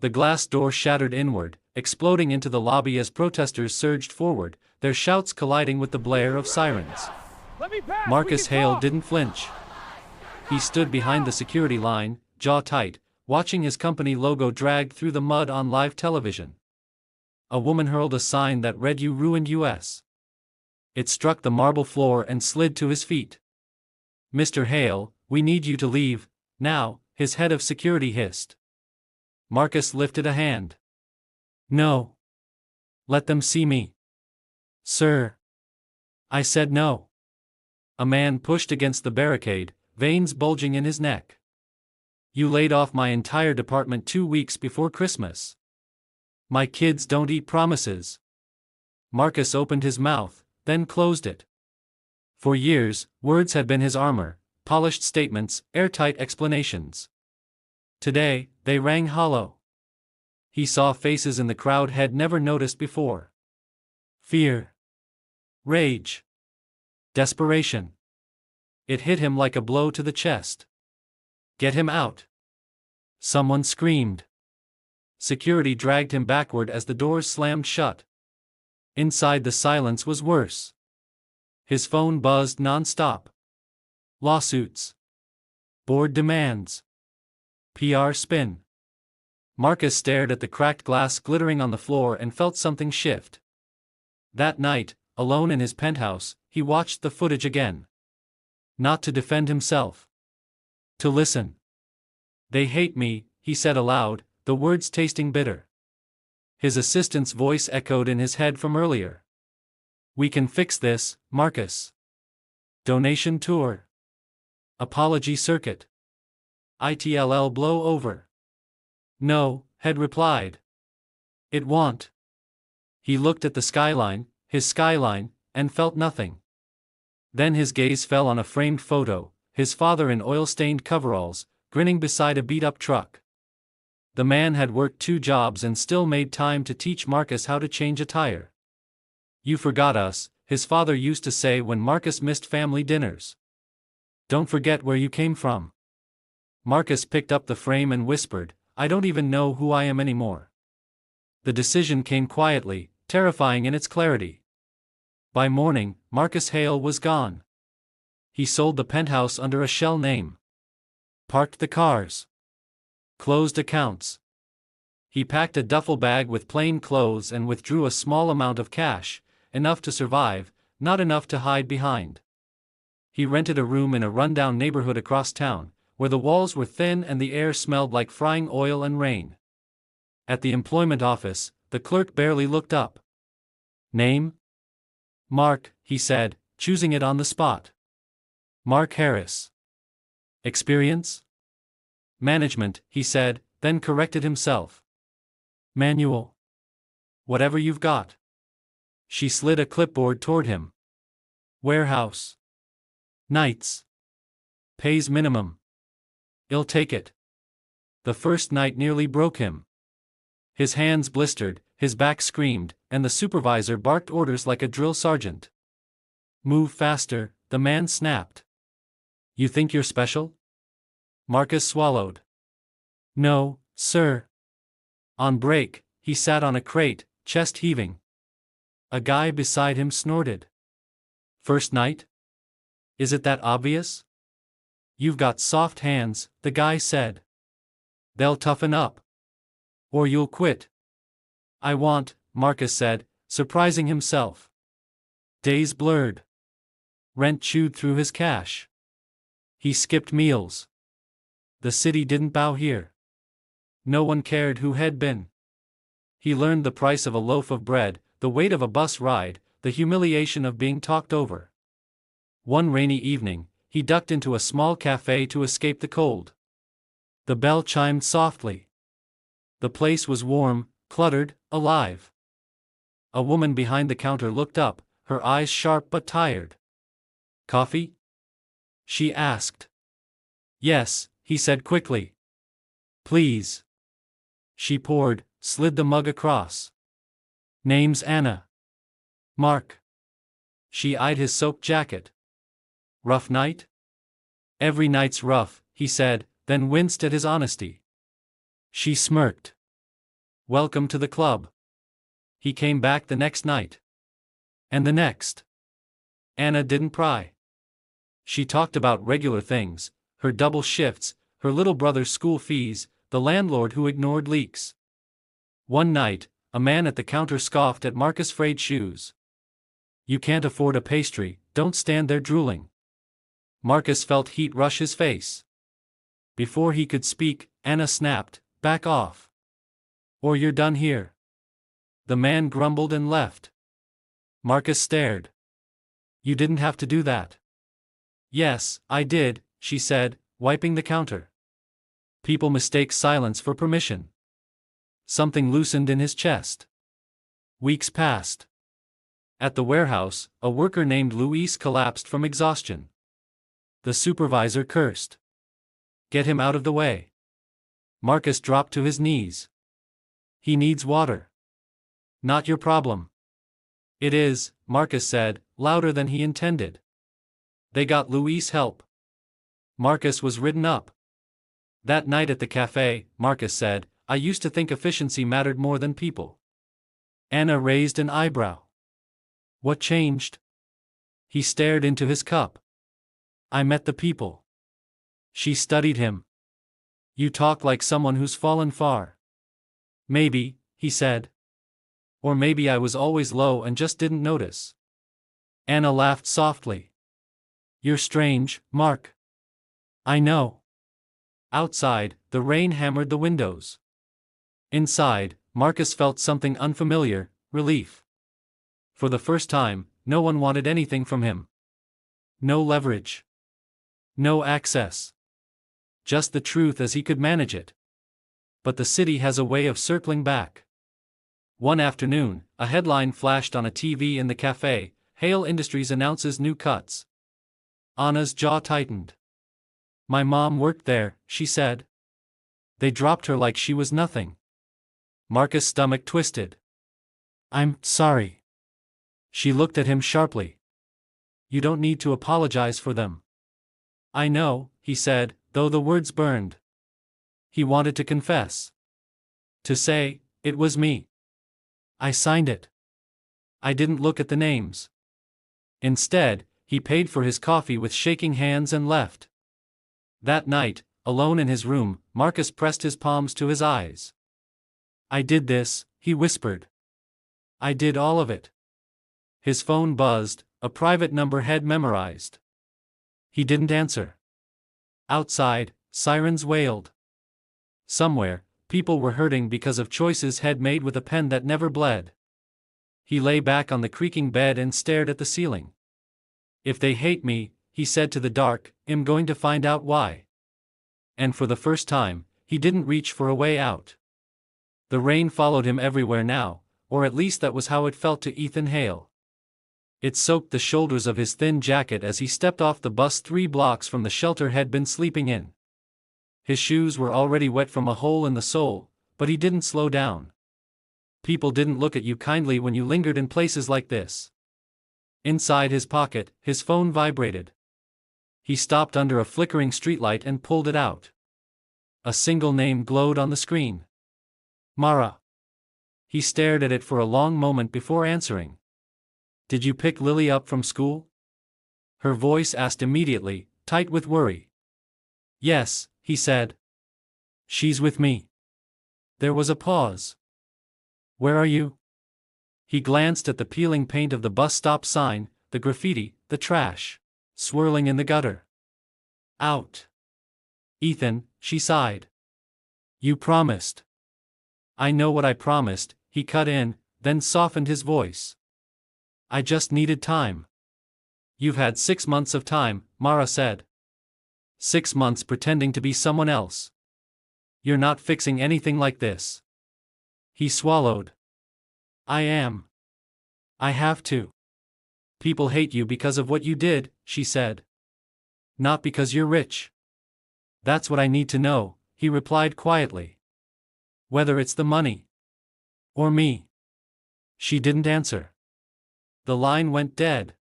The glass door shattered inward, exploding into the lobby as protesters surged forward, their shouts colliding with the blare of sirens. Marcus Hale didn't flinch. He stood behind the security line, jaw tight, watching his company logo dragged through the mud on live television. A woman hurled a sign that read "You ruined US." It struck the marble floor and slid to his feet. "Mr. Hale, we need you to leave, now," his head of security hissed. Marcus lifted a hand. "No. Let them see me." "Sir." "I said no." A man pushed against the barricade, veins bulging in his neck. "You laid off my entire department 2 weeks before Christmas. My kids don't eat promises." Marcus opened his mouth, then closed it. For years, words had been his armor, polished statements, airtight explanations. Today, they rang hollow. He saw faces in the crowd he'd never noticed before. Fear. Rage. Desperation. It hit him like a blow to the chest. "Get him out!" Someone screamed. Security dragged him backward as the doors slammed shut. Inside, the silence was worse. His phone buzzed non-stop. Lawsuits. Board demands. PR spin. Marcus stared at the cracked glass glittering on the floor and felt something shift. That night, alone in his penthouse, he watched the footage again. Not to defend himself. To listen. "They hate me," he said aloud, the words tasting bitter. His assistant's voice echoed in his head from earlier. "We can fix this, Marcus. Donation tour. Apology circuit. ITLL blow over." "No," Head replied. "It won't." He looked at the skyline, his skyline, and felt nothing. Then his gaze fell on a framed photo, his father in oil-stained coveralls, grinning beside a beat-up truck. The man had worked 2 jobs and still made time to teach Marcus how to change a tire. "You forgot us," his father used to say when Marcus missed family dinners. "Don't forget where you came from." Marcus picked up the frame and whispered, "I don't even know who I am anymore." The decision came quietly, terrifying in its clarity. By morning, Marcus Hale was gone. He sold the penthouse under a shell name. Parked the cars. Closed accounts. He packed a duffel bag with plain clothes and withdrew a small amount of cash, enough to survive, not enough to hide behind. He rented a room in a rundown neighborhood across town, where the walls were thin and the air smelled like frying oil and rain. At the employment office, the clerk barely looked up. "Name?" "Mark," he said, choosing it on the spot. "Mark Harris." "Experience?" "Management," he said, then corrected himself. "Manual." "Whatever you've got." She slid a clipboard toward him. "Warehouse. Nights. Pays minimum." "I'll take it." The first night nearly broke him. His hands blistered, his back screamed, and the supervisor barked orders like a drill sergeant. "Move faster," the man snapped. "You think you're special?" Marcus swallowed. "No, sir." On break, he sat on a crate, chest heaving. A guy beside him snorted. "First night? Is it that obvious?" "You've got soft hands," the guy said. "They'll toughen up. Or you'll quit." "I want," Marcus said, surprising himself. Days blurred. Rent chewed through his cash. He skipped meals. The city didn't bow here. No one cared who had been. He learned the price of a loaf of bread, the weight of a bus ride, the humiliation of being talked over. One rainy evening, he ducked into a small café to escape the cold. The bell chimed softly. The place was warm, cluttered, alive. A woman behind the counter looked up, her eyes sharp but tired. "Coffee?" she asked. "Yes," he said quickly. "Please." She poured, slid the mug across. "Name's Anna." "Mark." She eyed his soaked jacket. "Rough night?" "Every night's rough," he said, then winced at his honesty. She smirked. Welcome to the club. He came back the next night. And the next. Anna didn't pry. She talked about regular things, her double shifts, her little brother's school fees, the landlord who ignored leaks. One night, a man at the counter scoffed at Marcus' frayed shoes. You can't afford a pastry, don't stand there drooling. Marcus felt heat rush his face. Before he could speak, Anna snapped, back off. Or you're done here. The man grumbled and left. Marcus stared. You didn't have to do that. Yes, I did, she said, wiping the counter. People mistake silence for permission. Something loosened in his chest. Weeks passed. At the warehouse, a worker named Luis collapsed from exhaustion. The supervisor cursed. Get him out of the way. Marcus dropped to his knees. He needs water. Not your problem. It is, Marcus said, louder than he intended. They got Luis help. Marcus was ridden up. That night at the café, Marcus said, I used to think efficiency mattered more than people. Anna raised an eyebrow. What changed? He stared into his cup. I met the people. She studied him. You talk like someone who's fallen far. Maybe, he said. Or maybe I was always low and just didn't notice. Anna laughed softly. You're strange, Mark. I know. Outside, the rain hammered the windows. Inside, Marcus felt something unfamiliar, relief. For the first time, no one wanted anything from him. No leverage. No access. Just the truth as he could manage it. But the city has a way of circling back. One afternoon, a headline flashed on a TV in the café, Hale Industries announces new cuts. Anna's jaw tightened. My mom worked there, she said. They dropped her like she was nothing. Marcus' stomach twisted. I'm sorry. She looked at him sharply. You don't need to apologize for them. I know, he said, though the words burned. He wanted to confess. To say, it was me. I signed it. I didn't look at the names. Instead, he paid for his coffee with shaking hands and left. That night, alone in his room, Marcus pressed his palms to his eyes. I did this, he whispered. I did all of it. His phone buzzed, a private number had memorized. He didn't answer. Outside, sirens wailed. Somewhere, people were hurting because of choices he'd made with a pen that never bled. He lay back on the creaking bed and stared at the ceiling. If they hate me, he said to the dark, I'm going to find out why. And for the first time, he didn't reach for a way out. The rain followed him everywhere now, or at least that was how it felt to Ethan Hale. It soaked the shoulders of his thin jacket as he stepped off the bus 3 blocks from the shelter he'd been sleeping in. His shoes were already wet from a hole in the sole, but he didn't slow down. People didn't look at you kindly when you lingered in places like this. Inside his pocket, his phone vibrated. He stopped under a flickering streetlight and pulled it out. A single name glowed on the screen. Mara. He stared at it for a long moment before answering. Did you pick Lily up from school? Her voice asked immediately, tight with worry. Yes, he said. She's with me. There was a pause. Where are you? He glanced at the peeling paint of the bus stop sign, the graffiti, the trash, swirling in the gutter. Out. Ethan, she sighed. You promised. I know what I promised, he cut in, then softened his voice. I just needed time. You've had 6 months of time, Mara said. 6 months pretending to be someone else. You're not fixing anything like this. He swallowed. I am. I have to. People hate you because of what you did, she said. Not because you're rich. That's what I need to know, he replied quietly. Whether it's the money. Or me. She didn't answer. The line went dead.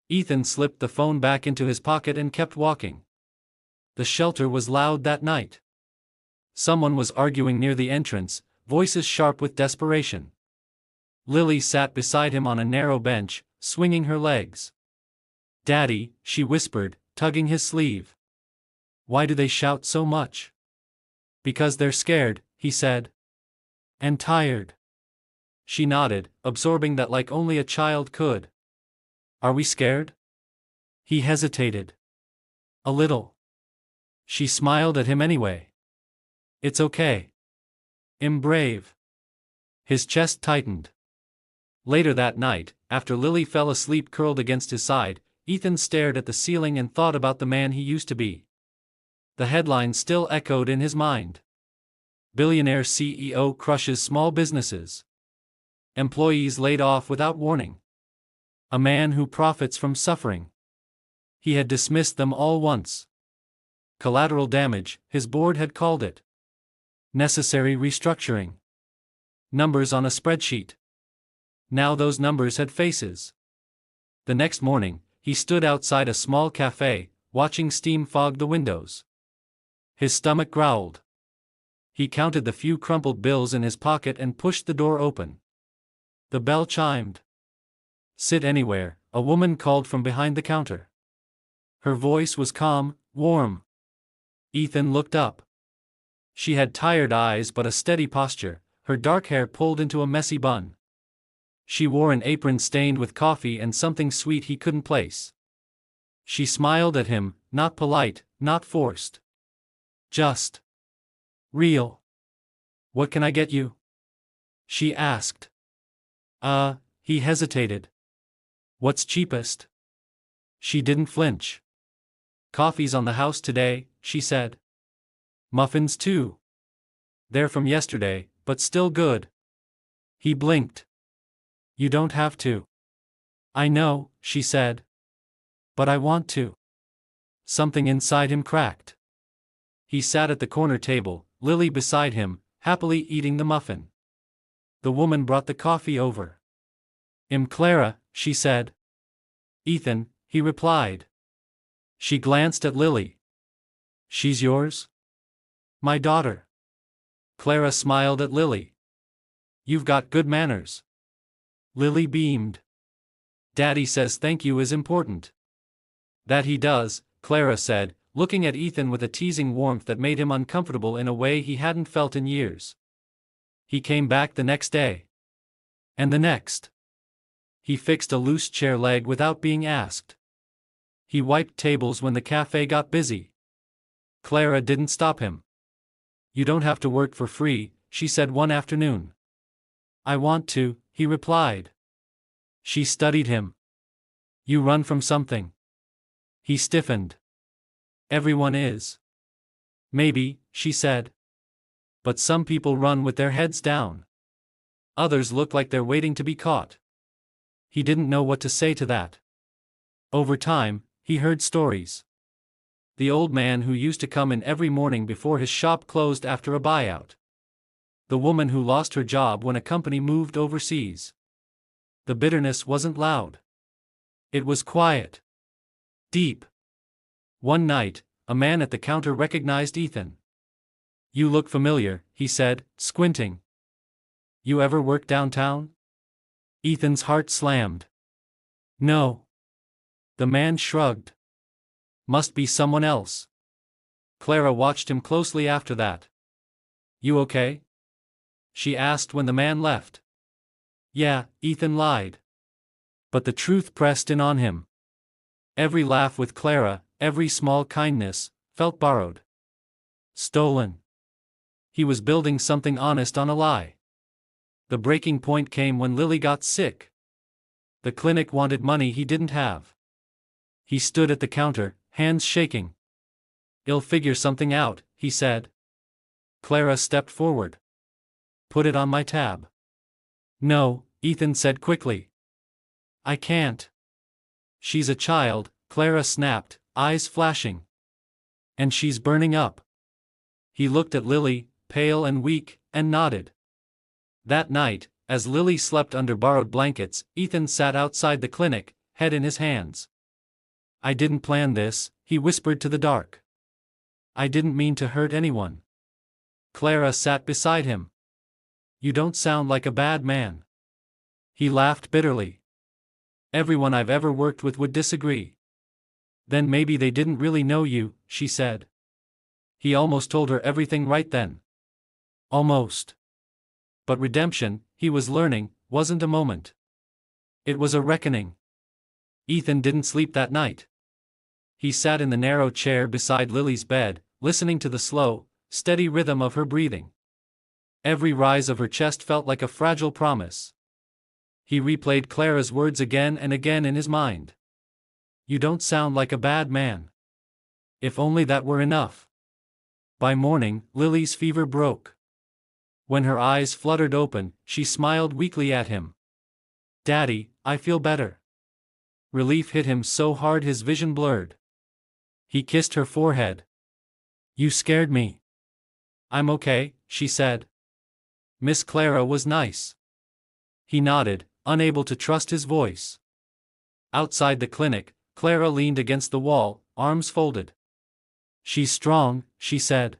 Ethan slipped the phone back into his pocket and kept walking. The shelter was loud that night. Someone was arguing near the entrance, voices sharp with desperation. Lily sat beside him on a narrow bench, swinging her legs. "Daddy," she whispered, tugging his sleeve. "Why do they shout so much?" "Because they're scared," he said. "And tired." She nodded, absorbing that like only a child could. "Are we scared?" He hesitated. "A little." She smiled at him anyway. "It's okay. I'm brave." His chest tightened. Later that night, after Lily fell asleep curled against his side, Ethan stared at the ceiling and thought about the man he used to be. The headline still echoed in his mind. Billionaire CEO crushes small businesses. Employees laid off without warning. A man who profits from suffering. He had dismissed them all once. Collateral damage, his board had called it. Necessary restructuring. Numbers on a spreadsheet. Now those numbers had faces. The next morning, he stood outside a small café, watching steam fog the windows. His stomach growled. He counted the few crumpled bills in his pocket and pushed the door open. The bell chimed. "Sit anywhere," a woman called from behind the counter. Her voice was calm, warm. Ethan looked up. She had tired eyes but a steady posture, her dark hair pulled into a messy bun. She wore an apron stained with coffee and something sweet he couldn't place. She smiled at him, not polite, not forced. Just real. "What can I get you?" she asked. He hesitated. "What's cheapest?" She didn't flinch. "Coffee's on the house today," she said. "Muffins too. They're from yesterday, but still good." He blinked. "You don't have to." "I know," she said. "But I want to." Something inside him cracked. He sat at the corner table, Lily beside him, happily eating the muffin. The woman brought the coffee over. Clara," she said. "Ethan," he replied. She glanced at Lily. "She's yours?" "My daughter." Clara smiled at Lily. "You've got good manners." Lily beamed. "Daddy says thank you is important." "That he does," Clara said, looking at Ethan with a teasing warmth that made him uncomfortable in a way he hadn't felt in years. He came back the next day. And the next. He fixed a loose chair leg without being asked. He wiped tables when the cafe got busy. Clara didn't stop him. "You don't have to work for free," she said one afternoon. "I want to," he replied. She studied him. "You run from something." He stiffened. "Everyone is." "Maybe," she said. "But some people run with their heads down. Others look like they're waiting to be caught." He didn't know what to say to that. Over time, he heard stories. The old man who used to come in every morning before his shop closed after a buyout. The woman who lost her job when a company moved overseas. The bitterness wasn't loud. It was quiet. Deep. One night, a man at the counter recognized Ethan. "You look familiar," he said, squinting. "You ever work downtown?" Ethan's heart slammed. "No." The man shrugged. "Must be someone else." Clara watched him closely after that. "You okay?" she asked when the man left. "Yeah," Ethan lied. But the truth pressed in on him. Every laugh with Clara, every small kindness, felt borrowed. Stolen. He was building something honest on a lie. The breaking point came when Lily got sick. The clinic wanted money he didn't have. He stood at the counter, hands shaking. "I'll figure something out," he said. Clara stepped forward. "Put it on my tab." "No," Ethan said quickly. "I can't." "She's a child," Clara snapped, eyes flashing. "And she's burning up." He looked at Lily, pale and weak, and nodded. That night, as Lily slept under borrowed blankets, Ethan sat outside the clinic, head in his hands. "I didn't plan this," he whispered to the dark. "I didn't mean to hurt anyone." Clara sat beside him. You don't sound like a bad man. He laughed bitterly. Everyone I've ever worked with would disagree. Then maybe they didn't really know you, she said. He almost told her everything right then. Almost. But redemption, he was learning, wasn't a moment. It was a reckoning. Ethan didn't sleep that night. He sat in the narrow chair beside Lily's bed, listening to the slow, steady rhythm of her breathing. Every rise of her chest felt like a fragile promise. He replayed Clara's words again and again in his mind. You don't sound like a bad man. If only that were enough. By morning, Lily's fever broke. When her eyes fluttered open, she smiled weakly at him. Daddy, I feel better. Relief hit him so hard his vision blurred. He kissed her forehead. You scared me. I'm okay, she said. Miss Clara was nice. He nodded, unable to trust his voice. Outside the clinic, Clara leaned against the wall, arms folded. She's strong, she said.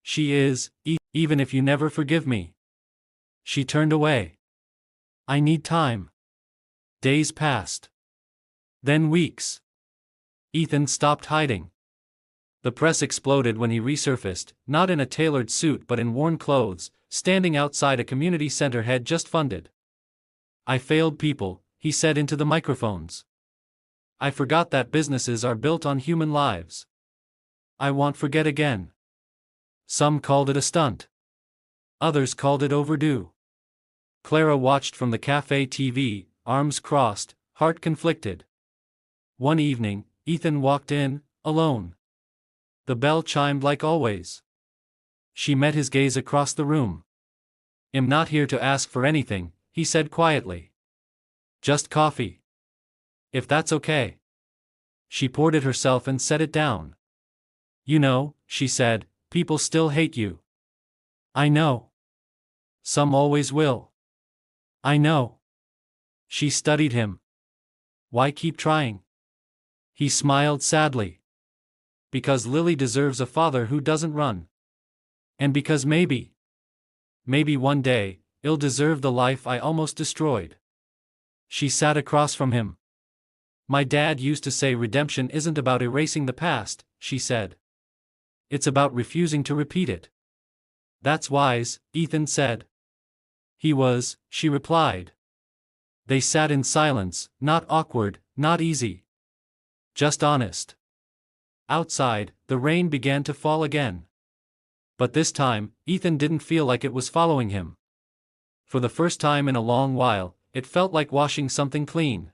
She is, even if you never forgive me. She turned away. I need time. Days passed. Then weeks. Ethan stopped hiding. The press exploded when he resurfaced, not in a tailored suit but in worn clothes, standing outside a community center he'd just funded. I failed people, he said into the microphones. I forgot that businesses are built on human lives. I won't forget again. Some called it a stunt. Others called it overdue. Clara watched from the café TV, arms crossed, heart conflicted. One evening, Ethan walked in, alone. The bell chimed like always. She met his gaze across the room. I'm not here to ask for anything, he said quietly. Just coffee. If that's okay. She poured it herself and set it down. You know, she said, people still hate you. I know. Some always will. I know. She studied him. Why keep trying? He smiled sadly. Because Lily deserves a father who doesn't run. And because maybe one day, I'll deserve the life I almost destroyed. She sat across from him. My dad used to say redemption isn't about erasing the past, she said. It's about refusing to repeat it. That's wise, Ethan said. He was, she replied. They sat in silence, not awkward, not easy. Just honest. Outside, the rain began to fall again. But this time, Ethan didn't feel like it was following him. For the first time in a long while, it felt like washing something clean.